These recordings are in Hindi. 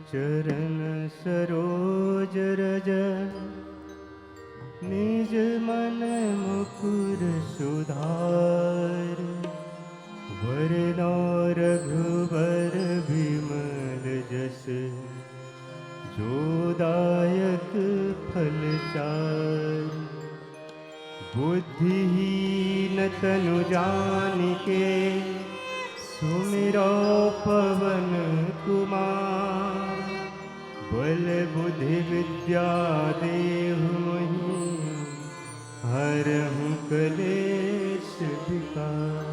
चरण सरोज रज निज मन मुकुर सुधार। वरना रघुबर विमल जस जो दायक फल चार। बुद्धिहीन तनु जानिके सुमिरो पवन कुमार। बल बुद्धि विद्या देहु मोहि हरहु कलेश विकार।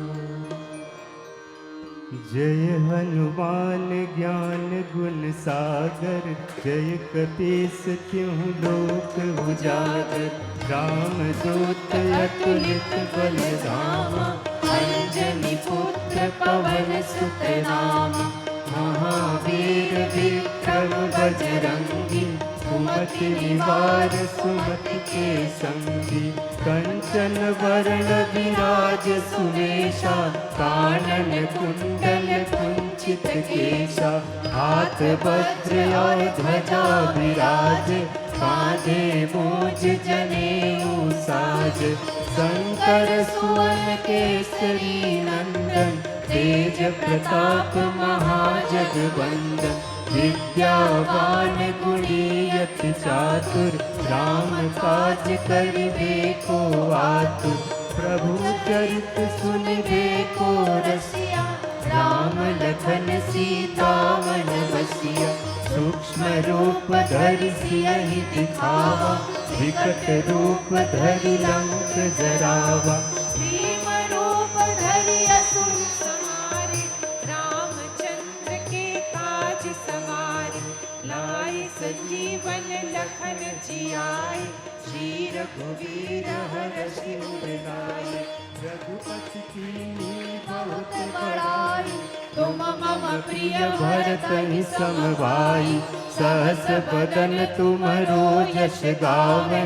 जय हनुमान ज्ञान गुण सागर। जय कपीस तिहुँ लोक उजागर। रामदूत अतुलित बल धामा। अंजनी पुत्र पवन सुत नामा। महावीर विक्रम बजरंगी। सुमति निवार सुमति के संगी। कंचन वरण विराज सुवेशा। कानन कुंडल कुंचित केशा। हाथ वज्र और ध्वजा विराज। कांधे मूज जनेऊ साज। शंकर सुवन केसरी नंदन। तेज प्रताप महाजगवंदन। विद्यावान गुणी अति चातुर। राम काज करिबे को आतुर। प्रभु चरित सुनिबे को रसिया। राम लखन सीता मन बसिया। सूक्ष्म रूप धरि सियहि दिखावा। विकट रूप धरि लंक जरावा। भीम रूप धरि असुर संहारे। रामचंद्र के काज सवारे। लाए संजीवन लखन जियाए। श्री रघुवीर हरषि उर लाए। रघुपति कीन्ही बहुत बड़ाई। तुम मम प्रिय भरतहि समभाई। सहस बदन तुम्हरो यश गावै।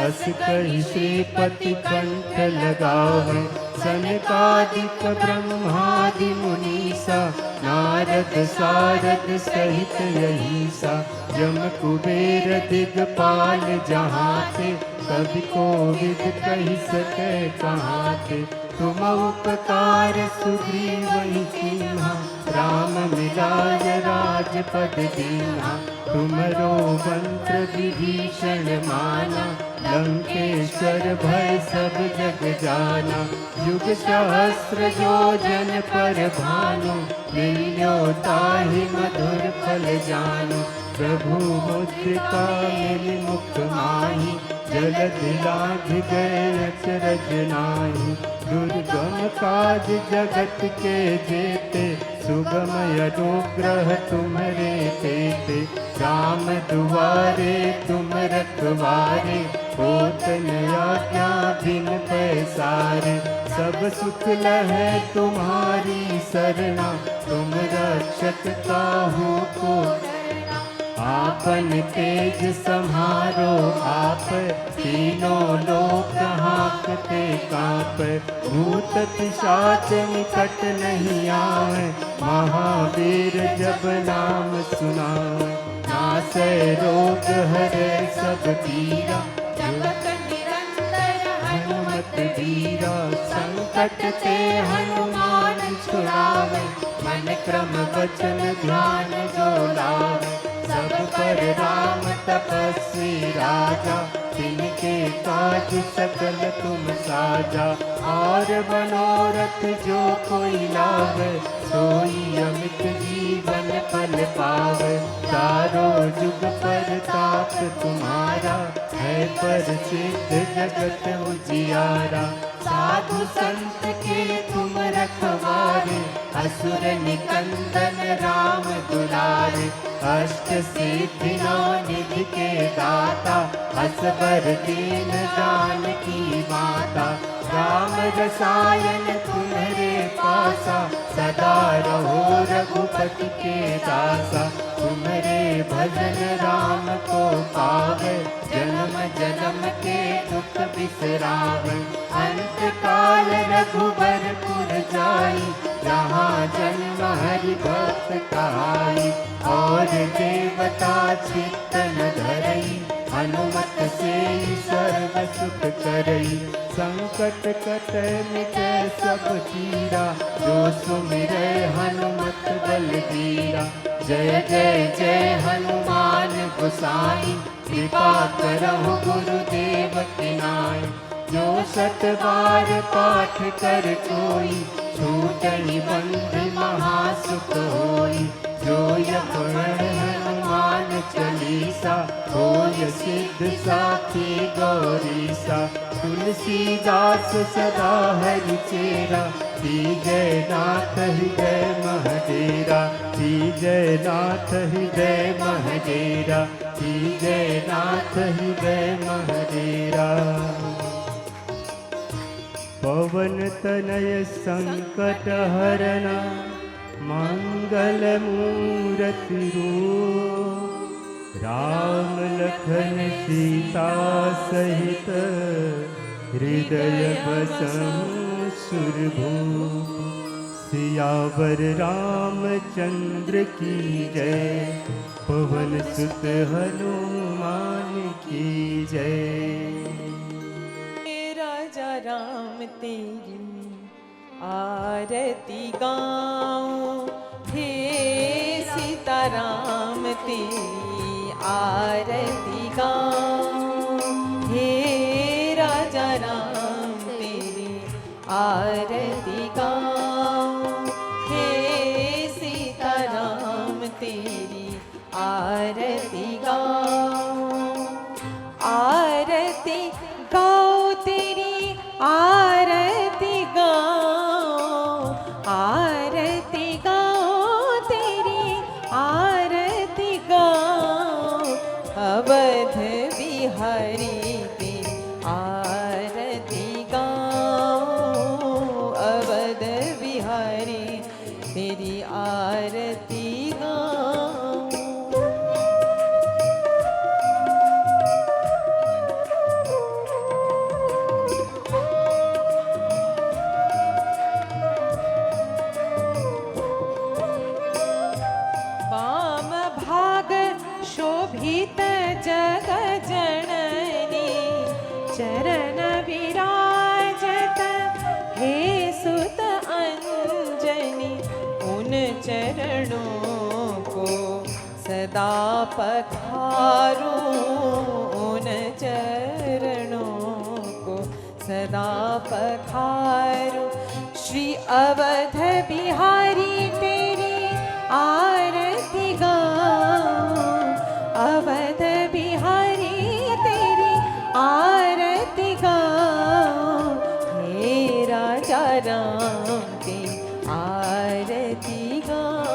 अस कहि श्रीपति कंठ लगावै। सनकादिक ब्रह्मादि मुनीसा। नारद सारद सहित अहीसा। यम कुबेर दिगपाल जहाते। कवि कोविद कहि सकै कहाते। तुम उपकार सुग्रीवहि कीन्हा। राम मिलाय राजपद दीन्हा। तुमरो मंत्र विभीषण माना। लंकेश्वर भय सब जग जाना। युग सहस्र योजन पर भानु। लील्यो ताहि मधुर फल जानु। प्रभु मुद्रिका मिलि मुख माहि। जलधि लांघि गए अचरज नाहि। दुर्गम काज जगत के जेते। सुगम अनुग्रह तुम्हरे तेते। राम दुआरे तुम रखवारे। होत न आज्ञा बिन पैसारे। सब सुख लहै तुम्हारी सरना। तुम रक्षक काहू को आपन तेज सम्हारो आप। तीनों लोक हांकते कांप। भूत पिशाच निकट नहीं आवे। महावीर जब नाम सुनावे। नासै रोग हरै सब पीरा। जगत निरंतर हनुमत वीरा। संकट ते हनुमान छुड़ावे। मन क्रम वचन ध्यान जो लावे। सब पर राम तपस्वी राजा। तिनके काज सकल तुम साजा। और मनोरथ जो कोई लावे। सोई अमित जीवन फल पावे। चारों जुग परताप तुम्हारा। है प्रसिद्ध जगत उजियारा। साधु संत के तुम रखवारे। असुर निकंदन राम दुलारे। अष्ट सिद्धि नौ निधि के दाता। असबर दीन जानकी माता। राम रसायन तुम्हारे पासा। सदा रहो रघुपति के दासा। तुम्हारे भजन राम को पावे। जन्म जन्म के दुख बिसरावै। अंत काल रघुबरपुर जाई, जहाँ जन्म हरि भक्त कहाई। और देवता चित्त न धरई, हनुमत से सर्व सुख करई। संकट कटै मिटै सब पीरा, जो सुमिरै हनुमत बलबीरा। जय जय जय हनुमान गोसाई, कृपा करहु गुरुदेव की नाई। जो सत बार पाठ कर कोई, छूटहि बंधु महासुख होई। जो यह हनुमान चालीसा, होय सिद्ध साखी गौरीसा। तुलसीदास सदा हरि चेरा, जय नाथ हृदय महडेरा। जय नाथ हृदय महडेरा, जय नाथ हृदय महडेरा। पवन तनय संकट हरना, मंगल मूरति रूप। राम लखन सीता सहित, हृदय बसहु सुरभूप। सियावर रामचंद्र की जय, पवन सुत हनुमान की जय। राजा राम तेरी आरती गाऊं, हे सीता राम तेरी आरती गाऊं। हे राजा राम तेरी आरती गाऊं, हे सीता राम तेरी आरती गाऊं। आरती गाओ तेरी आरती गाओ, आरती गाओ तेरी आरती गाओ। अवध बिहारी तेरी आरती गाओ, अवध बिहारी तेरी आरती गाओ। शोभित जग जननी, चरण विराजत हे सुत अंजनी। उन चरणों को सदा पखारूं, उन चरणों को सदा पखारूं। श्री अवध बिहारी तेरी आरती गाऊं, अवध बिहारी तेरी आरती गाऊं। हे राजा राम तेरी आरती गाऊं।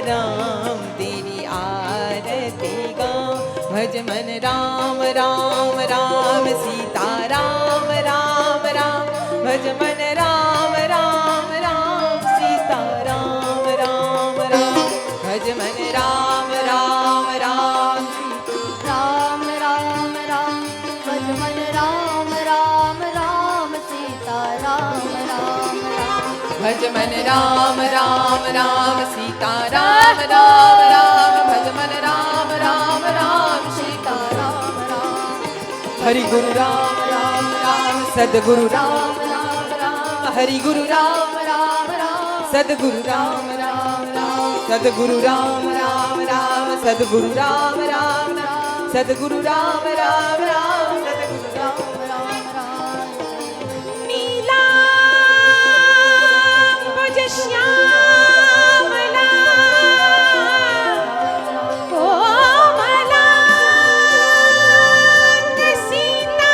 राम तेरी आरती गाऊं भज मन राम राम राम सीता राम राम राम भज मन राम राम राम सीता राम राम राम भज मन राम राम राम राम राम राम भज मन राम राम राम सीता राम राम राम भज मन राम राम राम सीता राम राम राम भज मन राम राम राम सीता राम राम हरि गुरु राम राम राम सद्गुरु राम राम राम हरि गुरु राम राम राम सद्गुरु राम राम राम सद्गुरु राम राम राम सद्गुरु राम राम राम सद्गुरु राम राम राम सद्गुरु राम राम राम नीलांबुज श्यामला कोमलांग सीता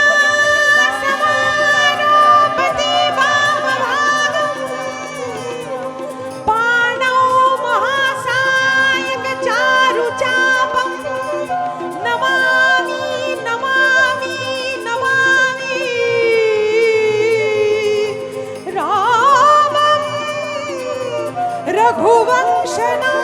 समारोपते वामभागम् पाणौ महासायक चारुचापम् नमामि नमामि नमामि रामं रघुवंशनाथम्